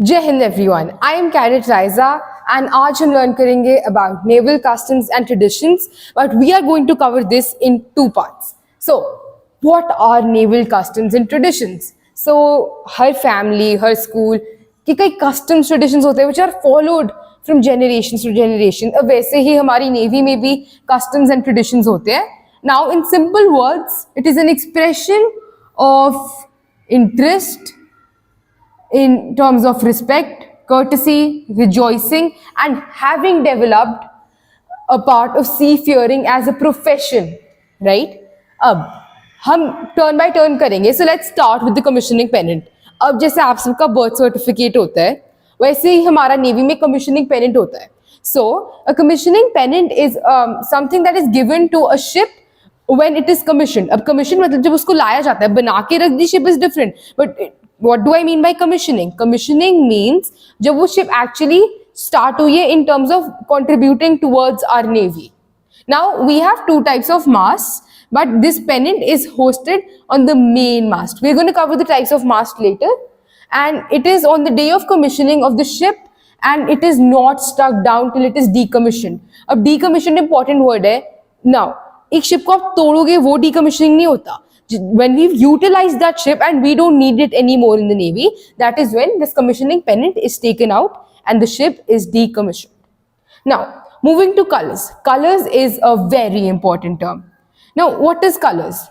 जय हिंद everyone, I am cadet Raiza and आज हम लर्न करेंगे about naval customs and traditions, but we are going to cover this in two parts. So what are naval customs and traditions? So हर family, हर school के कई customs traditions होते हैं which are followed from generation to generation. अब वैसे ही हमारी navy में भी कस्टम्स एंड ट्रेडिशंस होते हैं. Now in simple words, it is an expression of interest in terms of respect, courtesy, rejoicing, and having developed a part of seafaring as a profession, right? अब हम turn by turn करेंगे. So let's start with the commissioning pennant. अब जैसे आप सबका birth certificate होता है, वैसे ही हमारा नेवी में कमीशनिंग पेनेंट होता है. So a commissioning pennant is something that is given to a ship when it is commissioned. अब commission मतलब जब उसको लाया जाता है, बना के रख दी ship is different. But what do I mean by commissioning? Commissioning means जब वो ship actually start हुई है in terms of contributing towards our navy. Now we have two types of masts, but this pennant is hosted on the main mast. We're going to cover the types of mast later, and it is on the day of commissioning of the ship, and it is not stuck down till it is decommissioned. अब decommissioned important word है. Now एक ship को आप तोड़ोगे वो decommissioning नहीं होता. When we've utilized that ship and we don't need it anymore in the navy, that is when this commissioning pennant is taken out and the ship is decommissioned. Now moving to colors. Colors is a very important term. Now what is colors?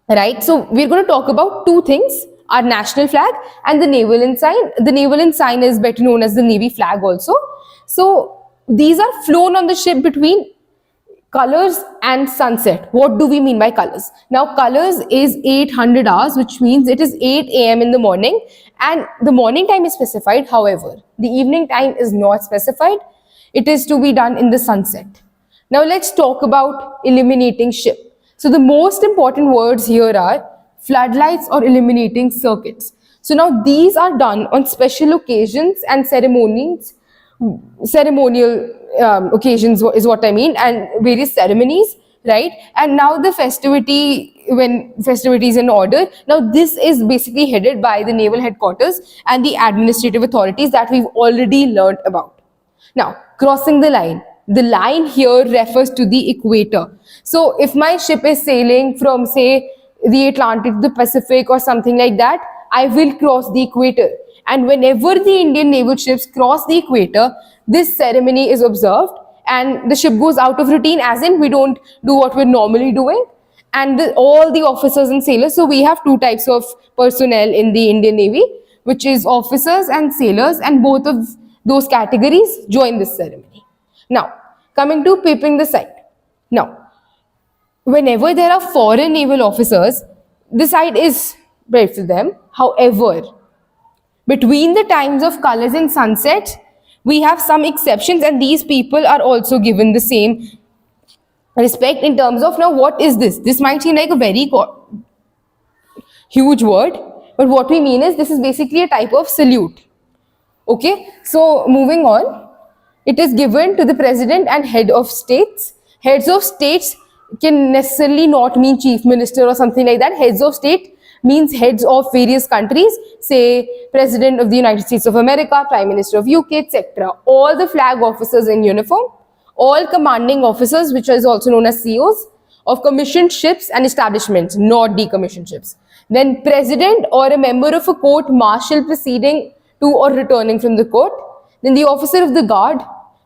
Right, so we're going to talk about two things: our national flag and the naval ensign. The naval ensign is better known as the navy flag also. So these are flown on the ship between colors and sunset. What do we mean by colors? Now colors is 800 hours, which means it is 8 a.m. in the morning, and the morning time is specified. However, the evening time is not specified. It is to be done in the sunset. Now let's talk about illuminating ship. So the most important words here are floodlights or illuminating circuits. So now these are done on special occasions and ceremonial occasions is what I mean, and various ceremonies, right? And now the when festivities in order, now this is basically headed by the naval headquarters and the administrative authorities that we've already learned about. Now crossing the line. The line here refers to the equator. So if my ship is sailing from, say, the Atlantic to the Pacific or something like that, I will cross the equator. And whenever the Indian naval ships cross the equator, this ceremony is observed and the ship goes out of routine, as in we don't do what we're normally doing. And all the officers and sailors, so we have two types of personnel in the Indian Navy, which is officers and sailors, and both of those categories join this ceremony. Now, coming to peeping the sight. Now, whenever there are foreign naval officers, the sight is bright for them. However, between the times of colors and sunset, we have some exceptions, and these people are also given the same respect in terms of, now what is this? This might seem like a very huge word, but what we mean is this is basically a type of salute. Okay, so moving on. It is given to the president and head of states. Heads of states can necessarily not mean chief minister or something like that. Heads of state means heads of various countries, say president of the United States of America, prime minister of UK, etc. All the flag officers in uniform, all commanding officers, which is also known as COs, of commissioned ships and establishments, not decommissioned ships. Then president or a member of a court martial proceeding to or returning from the court. Then the officer of the guard.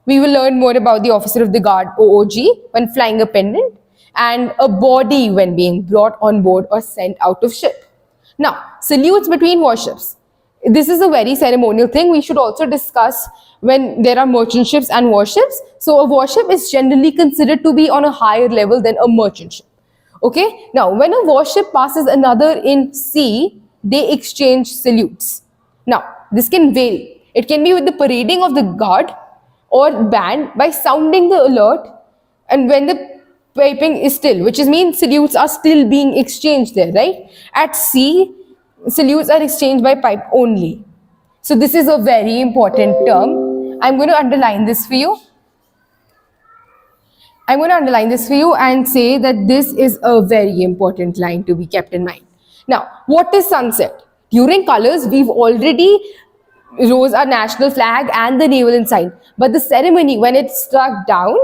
We will learn more about the officer of the guard, OOG, when flying a pendant, and a body when being brought on board or sent out of ship. Now, salutes between warships. This is a very ceremonial thing. We should also discuss when there are merchant ships and warships. So a warship is generally considered to be on a higher level than a merchant ship. Okay. Now, when a warship passes another in sea, they exchange salutes. Now, this can vary. It can be with the parading of the guard or band by sounding the alert, and when the piping is still, which is means salutes are still being exchanged there, right? At sea, salutes are exchanged by pipe only. So this is a very important term. I'm going to underline this for you. I'm going to underline this for you and say that this is a very important line to be kept in mind. Now, what is sunset? During colors, we've already rose our national flag and the naval ensign. But the ceremony, when it struck down,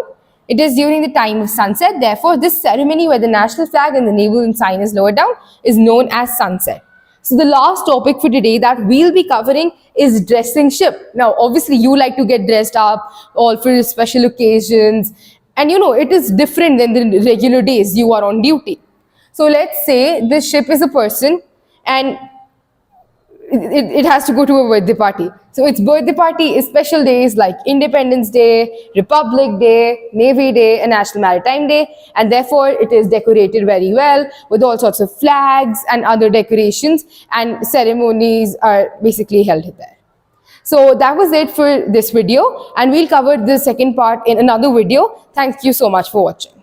it is during the time of sunset. Therefore, this ceremony where the national flag and the naval ensign is lowered down is known as sunset. So the last topic for today that we'll be covering is dressing ship. Now, obviously, you like to get dressed up all for special occasions. And you know, it is different than the regular days you are on duty. So let's say this ship is a person and it has to go to a birthday party. So its birthday party is special days like Independence Day, Republic Day, Navy Day, and National Maritime Day. And therefore, it is decorated very well with all sorts of flags and other decorations, and ceremonies are basically held there. So that was it for this video, and we'll cover the second part in another video. Thank you so much for watching.